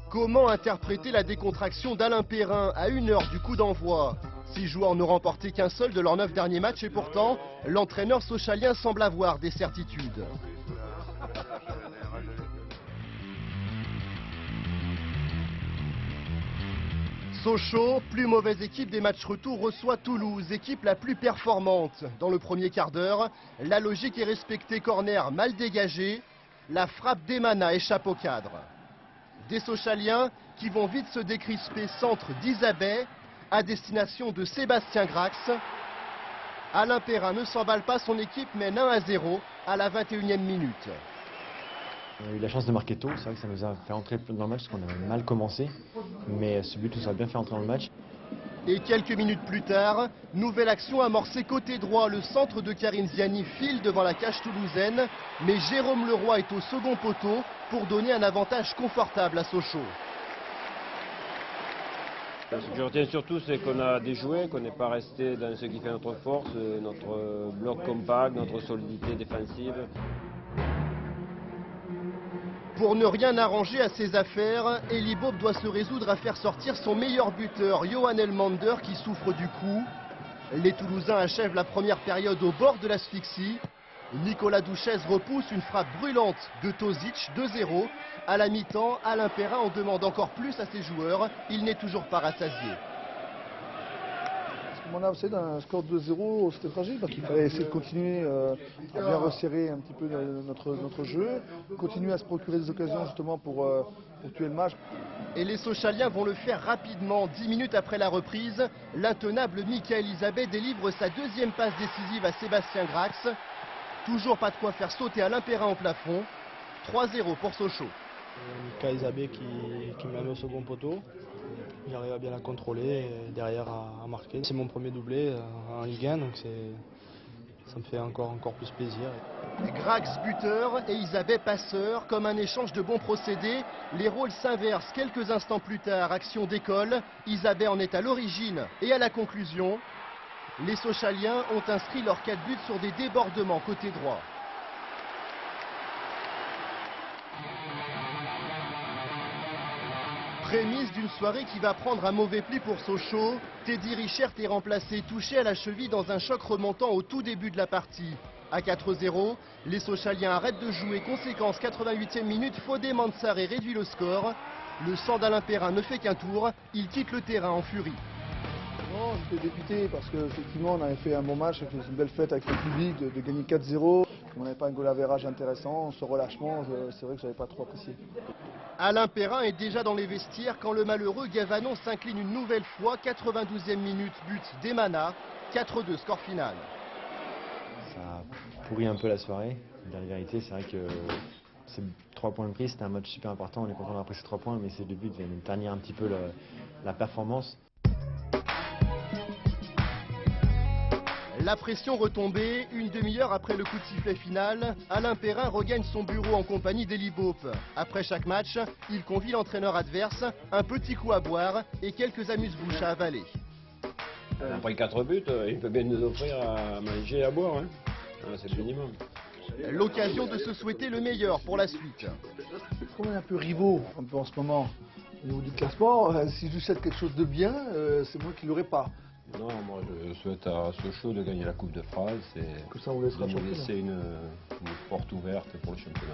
Comment interpréter la décontraction d'Alain Perrin à 1 heure du coup d'envoi? 6 joueurs n'ont remporté qu'un seul de leurs 9 derniers matchs et pourtant, l'entraîneur sochalien semble avoir des certitudes. Sochaux, plus mauvaise équipe des matchs retour, reçoit Toulouse, équipe la plus performante. Dans le premier quart d'heure, la logique est respectée, corner mal dégagé, la frappe d'Emana échappe au cadre. Des Sochaliens qui vont vite se décrisper, centre d'Isabet à destination de Sébastien Grax. Alain Perrin ne s'emballe pas, son équipe mène 1-0 à la 21e minute. On a eu la chance de marquer tôt, c'est vrai que ça nous a fait entrer dans le match parce qu'on avait mal commencé, mais ce but nous a bien fait entrer dans le match. Et quelques minutes plus tard, nouvelle action amorcée côté droit, le centre de Karim Ziani file devant la cage toulousaine, mais Jérôme Leroy est au second poteau pour donner un avantage confortable à Sochaux. Ce que je retiens surtout, c'est qu'on a déjoué, qu'on n'est pas resté dans ce qui fait notre force, notre bloc compact, notre solidité défensive. Pour ne rien arranger à ses affaires, Eli Bob doit se résoudre à faire sortir son meilleur buteur, Johan Elmander, qui souffre du coup. Les Toulousains achèvent la première période au bord de l'asphyxie. Nicolas Douchèze repousse une frappe brûlante de Tozic, 2-0. À la mi-temps, Alain Perrin en demande encore plus à ses joueurs. Il n'est toujours pas rassasié. On a obsédé d'un score de 2-0, c'était fragile parce qu'il fallait essayer de continuer à bien resserrer un petit peu notre jeu, continuer à se procurer des occasions justement pour tuer le match. Et les Sochaliens vont le faire rapidement. 10 minutes après la reprise, l'intenable Michael Isabet délivre sa deuxième passe décisive à Sébastien Grax. Toujours pas de quoi faire sauter Alain Perrin au plafond. 3-0 pour Sochaux. Michael Isabet qui m'a mis au second poteau. J'arrive à bien la contrôler et derrière à marquer. C'est mon premier doublé en Ligue 1, donc ça me fait encore plus plaisir. Grax buteur et Isabet passeur, comme un échange de bons procédés. Les rôles s'inversent quelques instants plus tard, action d'école. Isabet en est à l'origine et à la conclusion. Les Sochaliens ont inscrit leurs 4 buts sur des débordements côté droit. Prémisse d'une soirée qui va prendre un mauvais pli pour Sochaux. Teddy Richert est remplacé, touché à la cheville dans un choc remontant au tout début de la partie. À 4-0, les Sochaliens arrêtent de jouer. Conséquence, 88e minute, Fodé Mansaré réduit le score. Le sang d'Alain Perrin ne fait qu'un tour. Il quitte le terrain en furie. Non, j'étais dépité parce qu'effectivement on avait fait un bon match, une belle fête avec le public, de gagner 4-0. On n'avait pas un goal average intéressant, ce relâchement, c'est vrai que je n'avais pas trop apprécié. Alain Perrin est déjà dans les vestiaires quand le malheureux Gavanon s'incline une nouvelle fois. 92e minute, but d'Emana. 4-2, score final. Ça pourrit un peu la soirée. La vérité, c'est vrai que ces 3 points de prise, c'était un match super important. On est content d'avoir pris ces 3 points, mais ces 2 buts viennent ternir un petit peu la performance. La pression retombée, une demi-heure après le coup de sifflet final, Alain Perrin regagne son bureau en compagnie d'Eli Bope. Après chaque match, il convie l'entraîneur adverse, un petit coup à boire et quelques amuse-bouches à avaler. Après 4 buts, il peut bien nous offrir à manger et à boire, hein. C'est le minimum. L'occasion de se souhaiter le meilleur pour la suite. On est un peu rivaux un peu en ce moment. Au niveau du classement, si je souhaite quelque chose de bien, c'est moi qui ne l'aurai pas. Non, moi je souhaite à Sochaux de gagner la Coupe de France et Que ça, on laissera de nous laisser une porte ouverte pour le championnat.